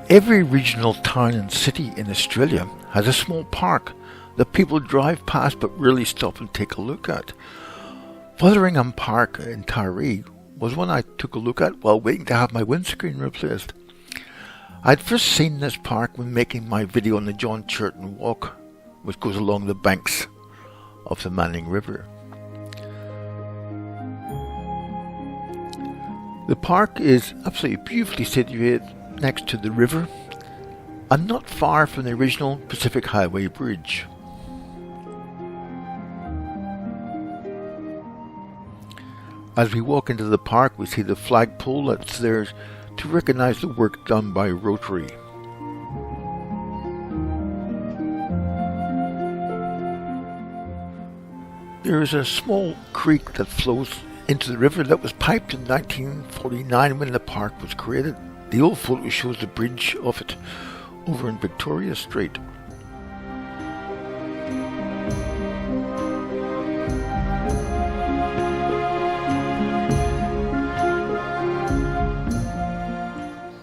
Every regional town and city in Australia has a small park that people drive past but rarely stop and take a look at. Fotheringham Park in Taree was one I took a look at while waiting to have my windscreen replaced. I'd first seen this park when making my video on the John Churton Walk, which goes along the banks of the Manning River. The park is absolutely beautifully situated next to the river and not far from the original Pacific Highway Bridge. As we walk into the park, we see the flagpole that's there to recognise the work done by Rotary. There is a small creek that flows into the river that was piped in 1949 when the park was created. The old photo shows the bridge of it over in Victoria Street.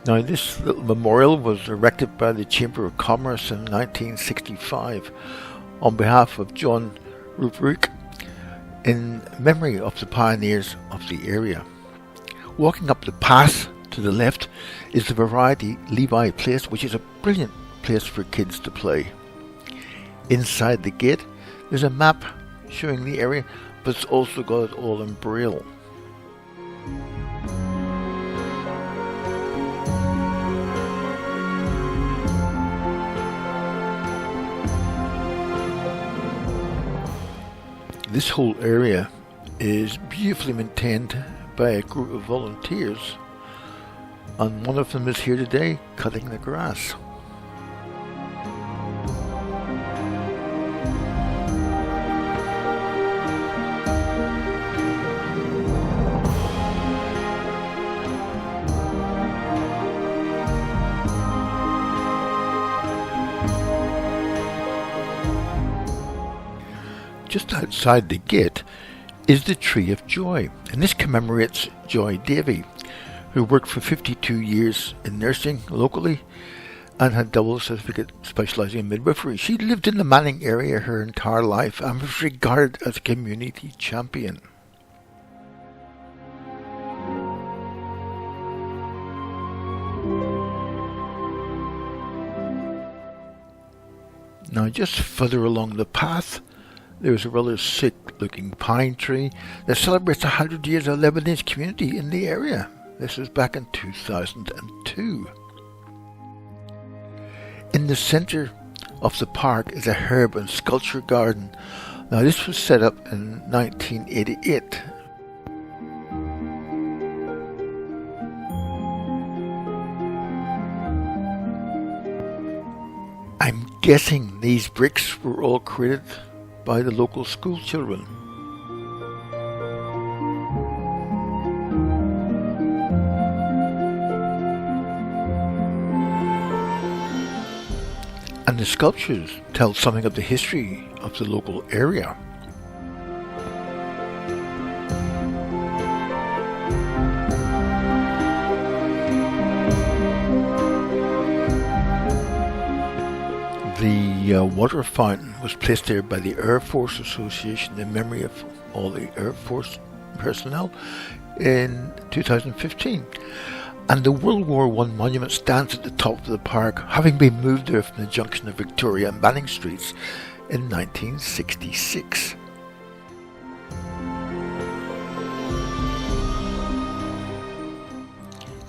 Now, this little memorial was erected by the Chamber of Commerce in 1965 on behalf of John Churton in memory of the pioneers of the area. Walking up the path to the left is the Variety Levi Place, which is a brilliant place for kids to play. Inside the gate, there's a map showing the area, but it's also got it all in Braille. This whole area is beautifully maintained by a group of volunteers, and one of them is here today cutting the grass. Just outside the gate is the Tree of Joy, and this commemorates Joy Davy, who worked for 52 years in nursing locally and had double certificate specialising in midwifery. She lived in the Manning area her entire life and was regarded as a community champion. Now, just further along the path, there's a rather sick-looking pine tree that celebrates 100 years of Lebanese community in the area. This was back in 2002. In the centre of the park is a herb and sculpture garden. Now, this was set up in 1988. I'm guessing these bricks were all created by the local school children. And the sculptures tell something of the history of the local area. The water fountain was placed there by the Air Force Association in memory of all the Air Force personnel in 2015. And the World War I monument stands at the top of the park, having been moved there from the junction of Victoria and Manning Streets in 1966.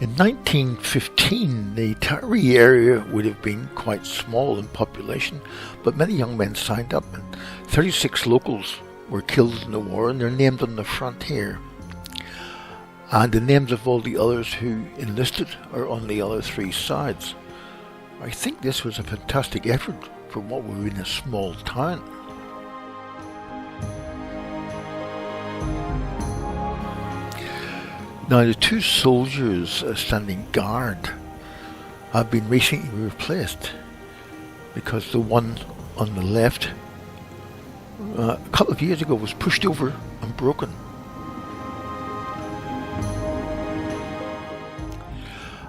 In 1915, the Taree area would have been quite small in population, but many young men signed up, and 36 locals were killed in the war, and they're named on the front here. And the names of all the others who enlisted are on the other three sides. I think this was a fantastic effort for what were in a small town. Now, the two soldiers standing guard have been recently replaced because the one on the left a couple of years ago was pushed over and broken.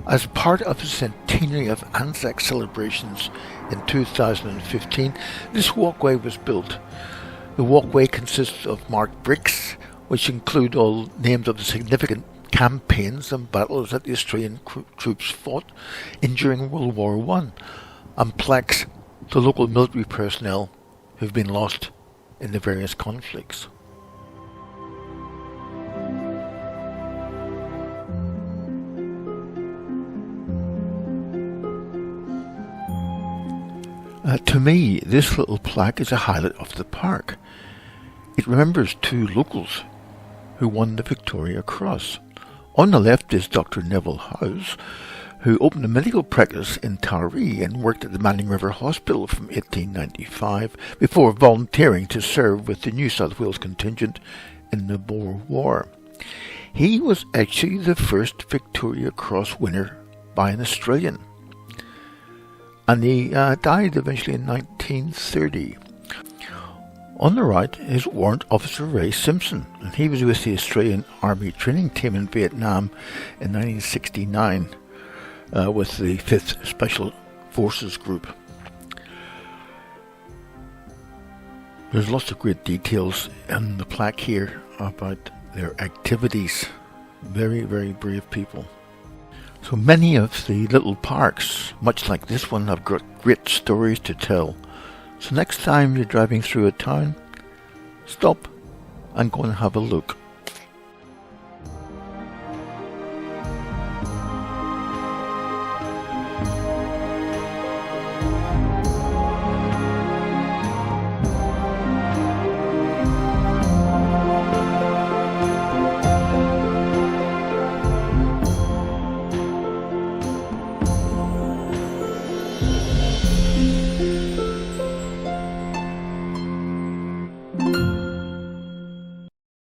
As part of the centenary of Anzac celebrations in 2015, this walkway was built. The walkway consists of marked bricks, which include all names of the significant campaigns and battles that the Australian troops fought in during World War I, and plaques to local military personnel who have been lost in the various conflicts. To me, this little plaque is a highlight of the park. It remembers two locals who won the Victoria Cross. On the left is Dr. Neville Howse, who opened a medical practice in Taree and worked at the Manning River Hospital from 1895 before volunteering to serve with the New South Wales contingent in the Boar War. He was actually the first Victoria Cross winner by an Australian, and he died eventually in 1930. On the right is Warrant Officer Ray Simpson, and he was with the Australian Army training team in Vietnam in 1969 with the 5th Special Forces Group. There's lots of great details in the plaque here about their activities. Very, very brave people. So many of the little parks, much like this one, have got great stories to tell. So next time you're driving through a town, stop and go and have a look.